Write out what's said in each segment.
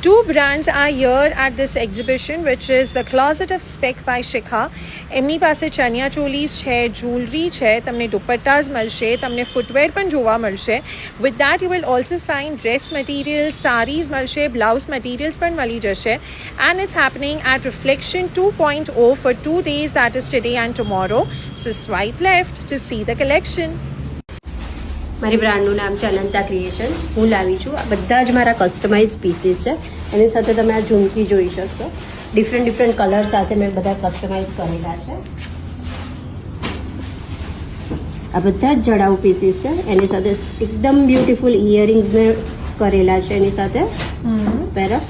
Two brands are here at this exhibition, which is the Closet of Spec by Shikha. એમની પાસે ચણિયા ચોલીઝ છે, jewellery છે, તમને દુપટ્ટાઝ મળશે, તમને ફૂટવેર પણ જોવા મળશે. With that you will also find dress materials, saris મળશે, બ્લાઉઝ મટીરિયલ્સ પણ મળી જશે. And it's happening at reflection 2.0 for 2 days, that is today and tomorrow. So swipe left to see the collection. મારી બ્રાન્ડનું નામ છે અનંતા ક્રિએશન. હું લાવી છું આ બધા જ મારા કસ્ટમાઇઝ પીસીસ છે. એની સાથે તમે આ ઝુમકી જોઈ શકશો. ડિફરન્ટ કલર સાથે મેં બધા કસ્ટમાઇઝ કરેલા છે. આ બધા જ જડાઉ પીસીસ છે. એની સાથે એકદમ બ્યુટીફુલ ઇયરિંગ્સ મેં કરેલા છે એની સાથે પહેરા.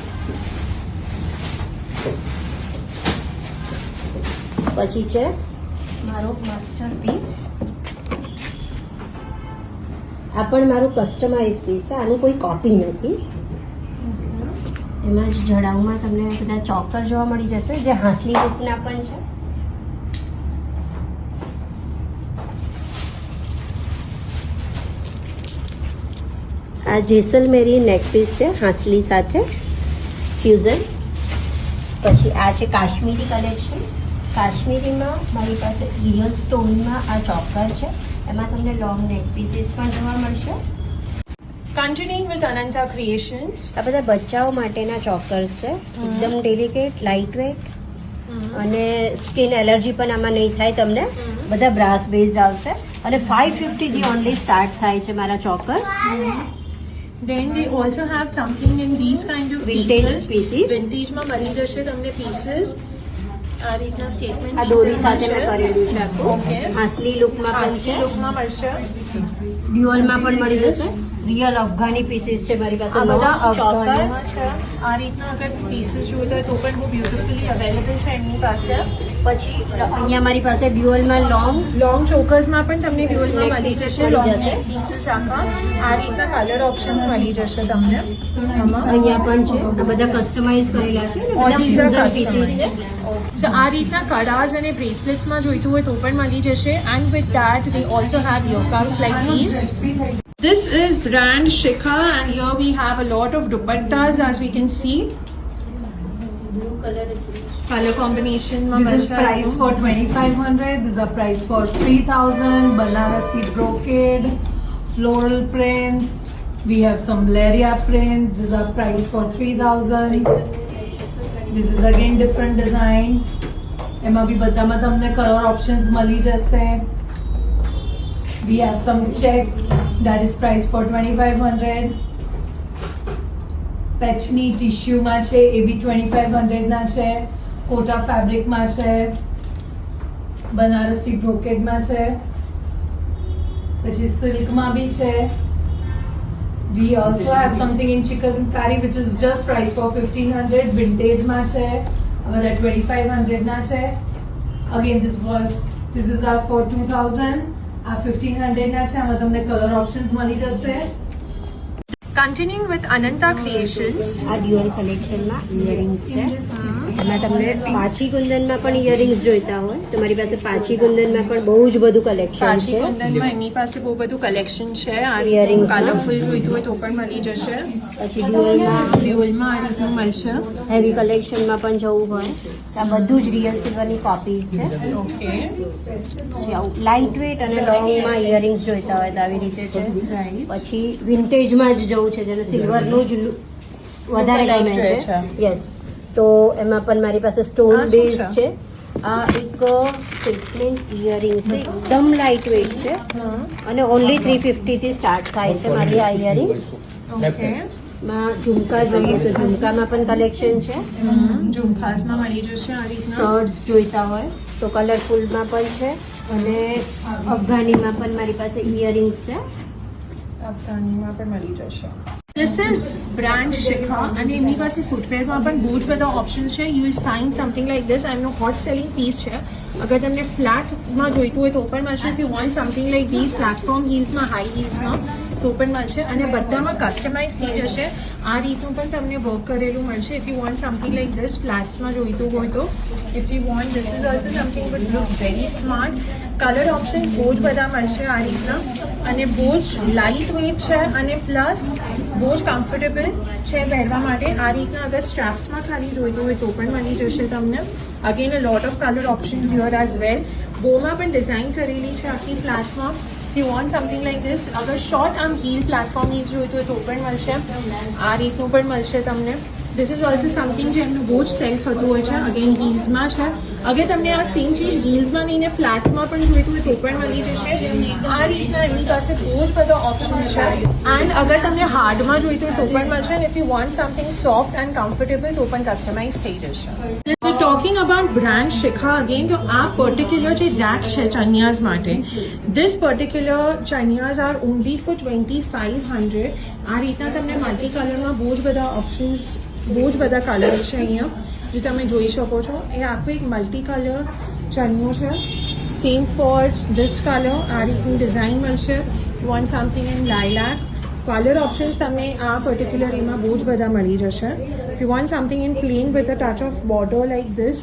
પછી છે મારો માસ્ટરપીસ. આ પણ મારું કસ્ટમાઇઝ પીસ છે. આનું કોઈ કોપી નથી. એમાં જ જડાઉમાં તમને બધા ચોકર જોવા મળી જશે, જે હાંસલી લુકના પણ છે. આ જેસલમેરી નેક પીસ છે હાંસલી સાથે ફ્યુઝન. પછી આ છે કાશ્મીરી કલેક્શન. કાશ્મીરીમાં મારી પાસે રિયલ સ્ટોનમાં આ ચોકર છે. એમાં તમને લોંગ નેક પીસીસ પણ જોવા મળશે. Continuing with Ananta Creations. આ બધા બચ્ચાઓ માટેના ચોકર્સ છે. એકદમ ડેલિકેટ, લાઇટ વેટ અને સ્કિન એલર્જી પણ આમાં નહીં થાય તમને. બધા બ્રાસ બેઝડ આવશે અને 550 થી ઓનલી સ્ટાર્ટ થાય છે મારા ચોકર્સ. Then they also have something in these kind of Vintage pieces. Vintage માં મળી જશે તમને પીસીસ. આ રીતના સ્ટેટમેન્ટ આ દોરી સાથે મેં કરેલું છે આખું. ઓકે. હાંસલી લુકમાં પણ છે, લુકમાં મળશે. ડ્યુઅલમાં પણ મળી જશે. રિયલ અફઘાની પીસીસ છે મારી પાસે. આ બધા ચોકર અફઘાનીમાં છે. આ રીતના અગર પીસીસ જોઈતા હોય તો પણ બહુ બ્યુટીફુલી અવેલેબલ છે એમની પાસે. પછી અહીંયા મારી પાસે ડ્યુઅલમાં લોંગ ચોકર્સમાં પણ તમને ડ્યુઅલમાં મળી જશે. મળી જશે. પીસીસ આખા આ રીતના કલર ઓપ્શન્સ મળી જશે તમને આમાં. અહીંયા પણ છે. આ બધા કસ્ટમાઇઝ કરેલા છે. બધા ફ્યુઝન પીસીસ છે. So આ રીતના કડાઝ અને બ્રેસલેટ્સમાં જોઈતું હોય તો પણ મળી જશે. And with that they also have earcuffs like these. This is brand Shikha, and here we have a lot of dupattas, as we can see. Color combination. This is price for 2,500. This is a price for 3,000. Banarasi brocade, floral prints. We have some Leria prints. This is a price for 3,000. This is again different design. એમાં બી બધામાં તમને colour options મળી જશે. We have some checks that is priced for 2,500. પેચની ટિશ્યુમાં છે એ બી 2,500 ના છે. Quota ફેબ્રિકમાં છે. બનારસી બ્રોકેડમાં છે. પછી સિલ્કમાં બી છે. We also have something in chikankari which is just priced for 1,500. Vintage માં છે. આ બધા 2,500 ના છે. Again this is our for 2,000. આ 1,500 ના છે. આમાં તમને કલર ઓપ્શન્સ મળી જશે. Continuing with Ananta Creations. આ ડ્યુઅલ કલેક્શનમાં ઇયરિંગ્સ છે. એમાં તમને પાછી કુંદનમાં પણ ઇયરિંગ્સ જોઈતા હોય તો મારી પાસે પાછી કુંદનમાં પણ બહુ જ બધું કલેક્શન પાછી છે. કુંદનમાં એમની પાસે બહુ બધું કલેક્શન છે. આ Earrings માં. કલરફુલ જોઈતું હોય તો પણ મળી જશે. પછી ડ્યુઅલમાં આ રીતનું મળશે. હેવી કલેક્શનમાં પણ જવું હોય તો આ બધું જ રિયલ સિલ્વરની કોપીઝ છે. ઓકે. પછી આવું લાઇટ વેટ અને લોંગમાં ઇયરિંગ્સ જોઈતા હોય તો આવી રીતે છે. પછી વિન્ટેજમાં જ જવું છે જેને સિલ્વરનું જ વધારે ગમે છે. યસ. તો એમાં પણ મારી પાસે સ્ટોન આ શું બેઝ છે. આ એક સ્ટેટમેન્ટ ઇયરિંગ્સ છે. એકદમ લાઇટ વેટ છે અને ઓનલી 350 થી સ્ટાર્ટ થાય છે મારી આ ઇયરિંગ્સ. ઓકે. માં ઝુમકા જોઈએ તો ઝુમકામાં પણ કલેક્શન છે. ઝુમખાસમાં મળી જશે આ રીતના. સ્ટર્ડ્સ જોઈતા હોય તો કલરફુલમાં પણ છે અને અફઘાનીમાં પણ મારી પાસે ઇયરિંગ્સ છે. અફઘાનીમાં પણ મળી જશે. This is brand Shikha, અને એમની પાસે ફૂટવેરમાં પણ બહુ જ બધા ઓપ્શન્સ છે. You will find something like this. એમનો હોટ સેલિંગ પીસ છે. અગર તમને ફ્લેટમાં જોઈતું હોય તો પણ મળશે. If you want something like this platform હીલ્સમાં, હાઈ હીલ્સમાં તો પણ મળશે. અને બધામાં કસ્ટમાઇઝ થઈ જશે. આ રીતનું પણ તમને વર્ક કરેલું મળશે. If you want something like this ફ્લેટ્સમાં જોઈતું હોય તો. If you want this is also something but look very smart. Colour options બહુ જ બધા મળશે આ રીતના. અને બહુ જ લાઇટ વેઇટ છે અને પ્લસ બહુ જ કમ્ફર્ટેબલ છે પહેરવા માટે. આ રીતના અગર સ્ટ્રેપ્સમાં ખાલી જોઈતું હોય તો પણ મળી જશે તમને. Again a lot of colour options here as well. બોમાં પણ ડિઝાઇન કરેલી છે આખી ફ્લેટમાં. If you want something like this, અગર શોર્ટ આમ હીલ પ્લેટફોર્મ ની જોઈતું હોય તો પણ મળશે. આ રીતનું પણ મળશે તમને. This is also something જે એમનું બહુ જ સેલ થતું હોય છે. અગેન હીલ્સમાં છે. અગર તમને આ સેમ ચીજ હીલ્સમાં નહીં ને ફ્લેટ્સમાં પણ જોઈતું હોય તો પણ મળી જશે. આ રીતના એમની પાસે બહુ જ બધા ઓપ્શન્સ છે. એન્ડ અગર તમને હાર્ડમાં જોઈતું હોય તો પણ મળશે. અને if you want something soft and comfortable તો પણ કસ્ટમાઇઝ થઈ જશે. Talking about brand Shikha again, તો આ પર્ટિક્યુલર જે રેક છે ચનિયાઝ માટે, ધીસ પર્ટિક્યુલર ચનિયાઝ આર ઓનલી ફોર 2500. આ રીતના તમને મલ્ટી કલરમાં બહુ જ બધા ઓપ્શન્સ, બહુ જ બધા કલર્સ છે અહીંયા જે તમે જોઈ શકો છો. એ આખું એક મલ્ટી કલર ચનિયો છે. Same for this colour. આ રીતની ડિઝાઇન મળશે. You want something in lilac. Colour options તમને આ પર્ટિક્યુલર એમાં બહુ જ બધા મળી જશે. If you want something in plain with a touch of border like this,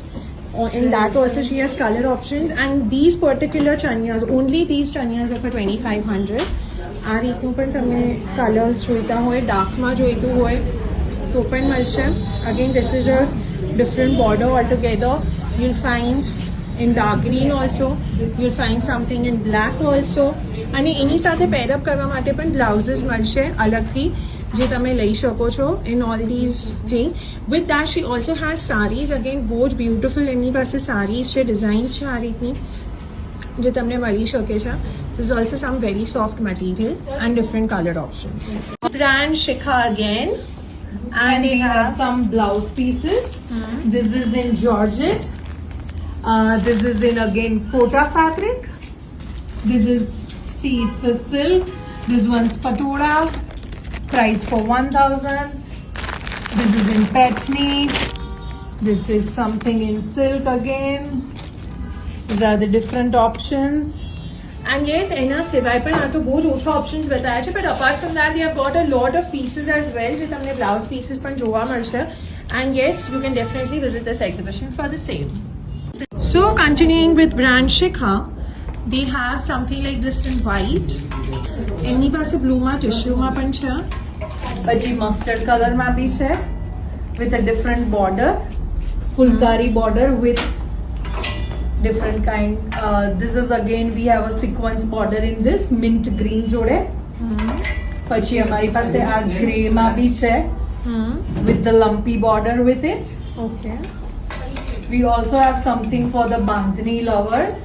or in that also she has color options. And these particular chaniyas, only these chaniyas are for 2500. આ રીતનું પણ તમને કલર્સ જોઈતા હોય, ડાર્કમાં જોઈતું હોય તો પણ મળશે. Again this is a different border altogether. You'll find in dark green also. You'll find something in black also. અને એની સાથે પેરઅપ કરવા માટે પણ બ્લાઉઝીસ મળશે અલગથી જે તમે લઈ શકો છો in all these thing. With that she also has sarees. Again બહુ જ બ્યુટિફુલ એમની પાસે sarees છે, ડિઝાઇન્સ છે આ રીતની જે તમને મળી શકે છે. This is also some very soft material and different colored options. Brand Shikha again. And we have some blouse pieces. This is in Georgette. This is in again Kota fabric. This is, see, it's a silk. This one's Patola. Price for 1000. This is in Patni. This is something in silk again. These are the different options. And yes, એના સિવાય પણ આ તો બહુ જ ઓછા options બતાવ્યા છે. But apart from that we have got a lot of pieces as well જે તમને બ્લાઉઝ પીસીસ પણ જોવા મળશે. And yes, you can definitely visit this exhibition for the same. So continuing with brand Shikha, they have something like this in white. એમની પાસે બ્લુમાં ટિશ્યુમાં પણ છે. પછી mustard color માં બી છે with a different border, fulkari border with different kind. This is again we have a sequence border in this mint green જોડે. પછી અમારી પાસે આ ગ્રે માં બી છે with the lumpy border with it. Okay. We also have something for the bandhani lovers.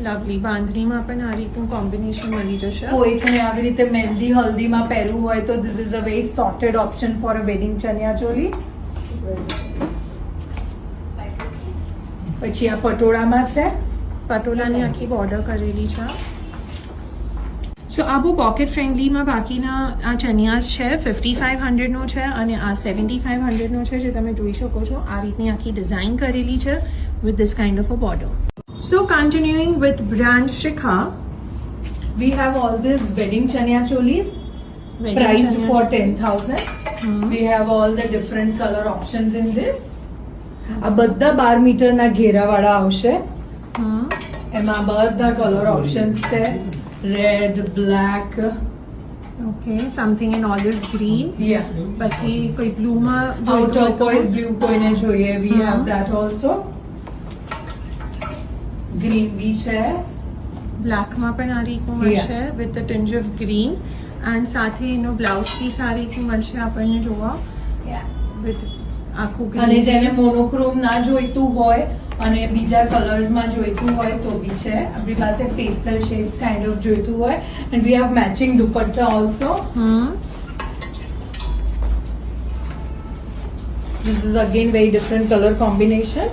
Lovely. બાંધણીમાં પણ આ રીતનું કોમ્બિનેશન મળી જશે. કોઈને આવી રીતે મહેંદી હલ્દીમાં પહેરવું હોય તો this is a very sorted option for a wedding ચણિયા ચોલી. પછી આ પટોળામાં છે. પટોલાની આખી બોર્ડર કરેલી છે. સો આ બહુ પોકેટ ફ્રેન્ડલીમાં બાકીના આ ચનિયાસ છે. 5500 નો છે અને આ 7500 નો છે જે તમે જોઈ શકો છો. આ રીતની આખી ડિઝાઇન કરેલી છે with this kind of a border. So continuing with brand Shikha, we have all these wedding chaniya cholis priced for 10,000. We have all the different color options in this. આ બધા 12 મીટરના ઘેરાવાળા આવશે. એમાં બધા કલર ઓપ્શન્સ છે. Red, black. Okay, something in olive green. Yeah. પછી કોઈ બ્લુમાં turquoise blue કોઈને જોઈએ. We have that also. Green બી છે. બ્લેકમાં પણ આ રીતનું મળશે with a tinge of green. and સાથે એનો બ્લાઉઝ પીસ આ રીતનું મળશે આપણને જોવા with આખું અને green જેને piece. મોનોક્રોમ ના જોઈતું હોય અને બીજા કલર્સ માં જોઈતું હોય તો બી છે. આપણી પાસે પેસ્ટલ શેડ્સ કાઇન્ડ ઓફ જોઈતું હોય and we have matching dupatta also. This is again very different color combination.